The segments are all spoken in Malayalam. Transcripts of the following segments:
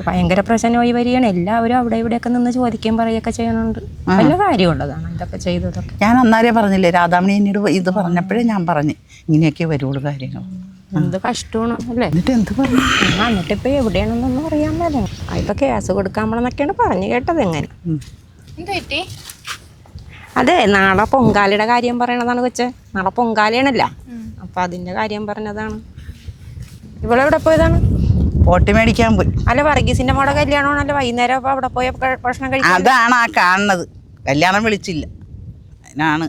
ഭയങ്കര പ്രശ്നമായി വരികയാണ്. എല്ലാവരും അവിടെ ഇവിടെയൊക്കെ നിന്ന് ചോദിക്കുകയും പറയുകയൊക്കെ ചെയ്യുന്നുണ്ട്. നല്ല കാര്യമുള്ളതാണ് ഇതൊക്കെ ചെയ്തതൊക്കെ. ഞാൻ അന്നേരം പറഞ്ഞില്ലേ, രാധാമണി എന്നോട് ഇത് പറഞ്ഞപ്പോഴേ ഞാൻ പറഞ്ഞു ഇങ്ങനെയൊക്കെ വരുള്ളൂ കാര്യങ്ങൾ. എന്ത് കഷ്ടമാണ് അല്ലേ. എന്നിട്ട് എന്ത് പറഞ്ഞു? എന്നിട്ട് ഇപ്പൊ എവിടെയാണെന്നൊന്നും അറിയാൻ മേലെ. ഇപ്പൊ കേസ് കൊടുക്കാമെന്നൊക്കെയാണ് പറഞ്ഞു കേട്ടത്. എങ്ങനെ അതെ, നാളെ പൊങ്കാലയുടെ കാര്യം പറയണതാണ് കൊച്ചെ. നാളെ പൊങ്കാലയാണല്ലോ, അപ്പൊ അതിന്റെ കാര്യം പറഞ്ഞതാണ്. ഇവളെവിടെ പോയതാണ്? പോട്ടി മേടിക്കാൻ പോയി. അല്ല, വർഗീസിന്റെ മോടെ കല്യാണമാണല്ലോ വൈകുന്നേരം. അപ്പൊ അവിടെ പോയ ഭക്ഷണം കഴിക്കാൻ. അതാണ് ആ കാണുന്നത്. കല്യാണം വിളിച്ചില്ല, അതിനാണ്.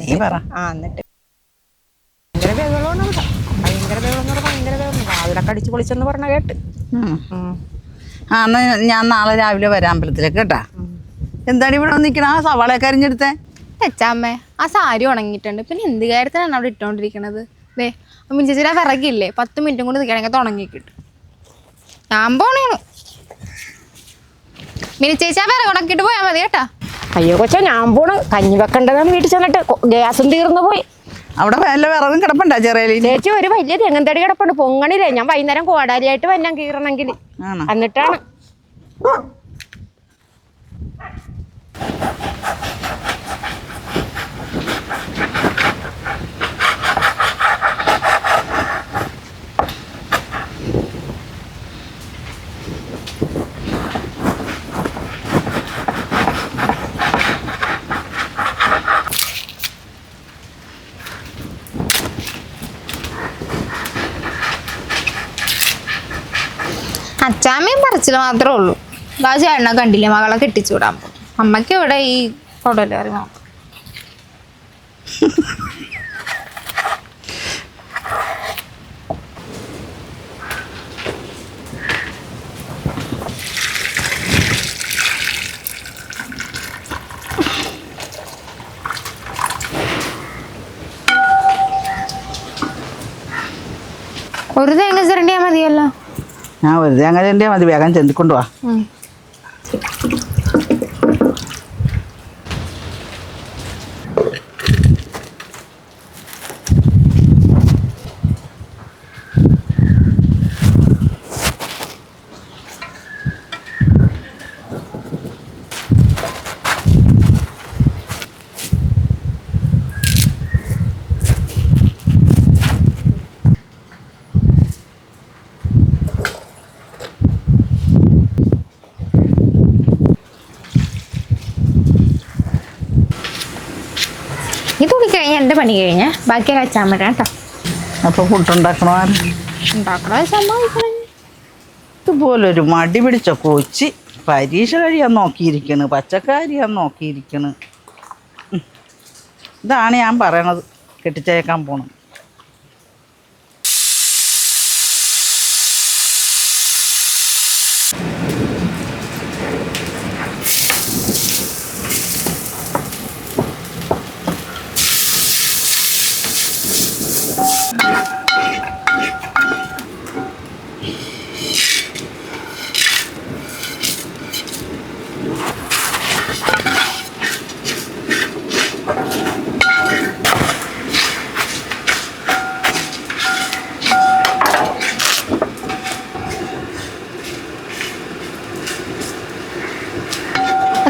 നീ പറ. എന്നിട്ട് ഭയങ്കര ബഹളമാണ് അവിടെ. ഭയങ്കര ബഹളം, ഭയങ്കര ബഹളം. രാവിലെ കടിച്ചു പൊളിച്ചെന്ന് പറഞ്ഞ കേട്ട്. എന്നാ ഞാൻ നാളെ രാവിലെ വരാം അമ്പലത്തിലേക്ക് കേട്ടാ. എന്താണ് ഇവിടെ നിൽക്കണ? ആ സവാളയൊക്കെ അരിഞ്ഞെടുത്തേ. അച്ഛാമ്മേ, ആ സാരി ഉണങ്ങിയിട്ടുണ്ട്. പിന്നെ എന്ത് കാര്യത്തിനാണ് അവിടെ ഇട്ടോണ്ടിരിക്കണത്? ദേ മിഞ്ചേച്ചിയുടെ വിറകില്ലേ, 10 മിനിറ്റും കൊണ്ട് നിൽക്കണമെങ്കിൽ തുടങ്ങി കിട്ടും. ഞാൻ പോണേണു. മിനിച്ചേച്ചി ആ വിറക് ഉണക്കിയിട്ട് പോയാൽ മതി കേട്ടാ. അയ്യോ കൊച്ചാ, ഞാൻ പോണ്. കഞ്ഞി വെക്കേണ്ടതാണ് വീട്ടിൽ ചെന്നിട്ട്. ഗ്യാസും തീർന്നു പോയി. അവിടെ വല്ല വിറകും കിടപ്പുണ്ടാ ചെറിയ ചേച്ചി? ഒരു വലിയ തെങ്ങന്തടി കിടപ്പുണ്ട്, പൊങ്ങണില്ലേ. ഞാൻ വൈകുന്നേരം കോടാലിയായിട്ട് വല്ലാം കീറണമെങ്കിൽ. എന്നിട്ടാണ് അച്ചാമ്മയും പറച്ചിൽ മാത്രമേ ഉള്ളൂ. ആ ചേട്ടനെ കണ്ടില്ലേ, മകളെ കെട്ടിച്ചു വിടാൻ പോകും. അമ്മയ്ക്ക് ഇവിടെ ഈ കൊടലേറി മാത്രം. ഒരു തേങ്ങ ചിരണ്ടിയാൽ മതിയല്ലോ. ഞാൻ വെറുതെ അങ്ങനെ മതി, വേഗം ചെന്തിക്കൊണ്ടുവാ. തുണി കഴിഞ്ഞ എൻ്റെ പണി കഴിഞ്ഞ ബാക്കിയൊക്കെ അച്ചാൻ വരാം കേട്ടോ. അപ്പൊ ഫുഡുണ്ടാക്കണോ? ഉണ്ടാക്കണ സമ്മതിക്കണം. ഇതുപോലൊരു മടി പിടിച്ച കൊച്ചി പരീക്ഷ കഴിയാൻ നോക്കിയിരിക്കണ്, പച്ചക്കറിയാൻ നോക്കിയിരിക്കണ്. ഇതാണ് ഞാൻ പറയണത്, കെട്ടിച്ചേക്കാൻ പോണം.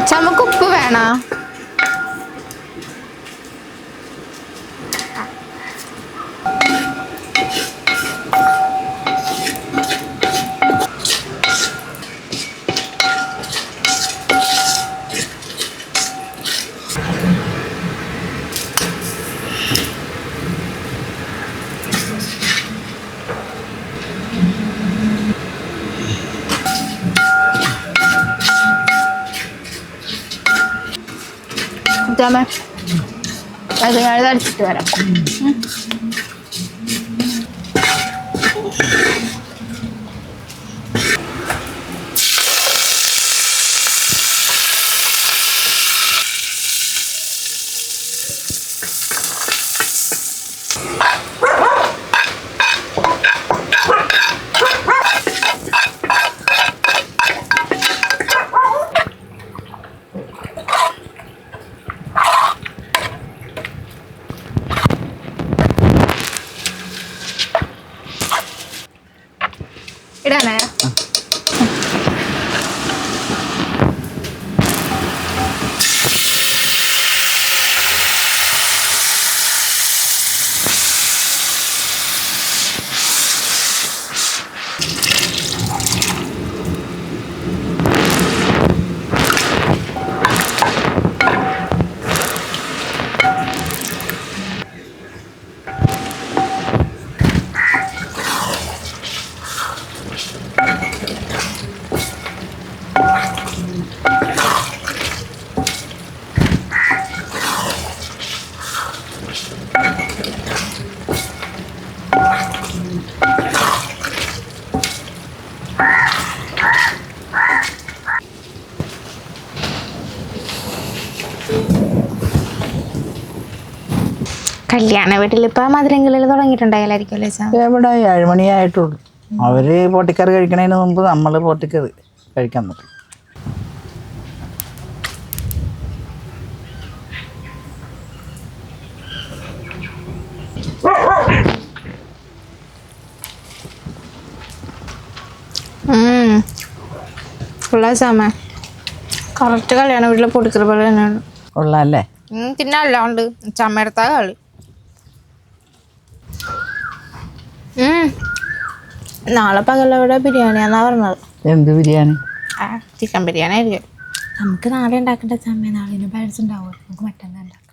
അച്ചാമ്മക്ക് ഉപ്പ് വേണോ? അച്ചാമ്മ അത് ഞാൻ അടിച്ചിട്ട് വരാം. ഇടാനേ കല്യാണ വീട്ടിൽ ഇപ്പൊ മധുരങ്ങളിൽ തുടങ്ങിയിട്ടുണ്ടായാലായിരിക്കും അല്ലേ ചാ? എവിടെ 7 മണിയായിട്ടുള്ളൂ. അവര് പൊട്ടിക്കറി കഴിക്കണതിന് മുമ്പ് നമ്മൾ പൊട്ടിക്കറി കഴിക്കാൻ നോക്കും. സാമ കറക്റ്റ് കല്യാണ വീട്ടിലെ പൊടിക്കറി പോലെ തന്നെയാണ്. ഉള്ളല്ലേ? പിന്നെ അല്ലാണ്ട് ചമ്മയെടുത്താ കളി. നാളെ പകലവിടെ ബിരിയാണിയാന്നാ പറഞ്ഞത്. എന്ത് ബിരിയാണി? ചിക്കൻ ബിരിയാണി ആയിരിക്കും. നമുക്ക് നാളെ ഉണ്ടാക്കേണ്ട ചമ്മ. നാളെ ബാലൻസ് ഉണ്ടാവും. നമുക്ക് മറ്റന്നാൾ ഉണ്ടാക്കാം.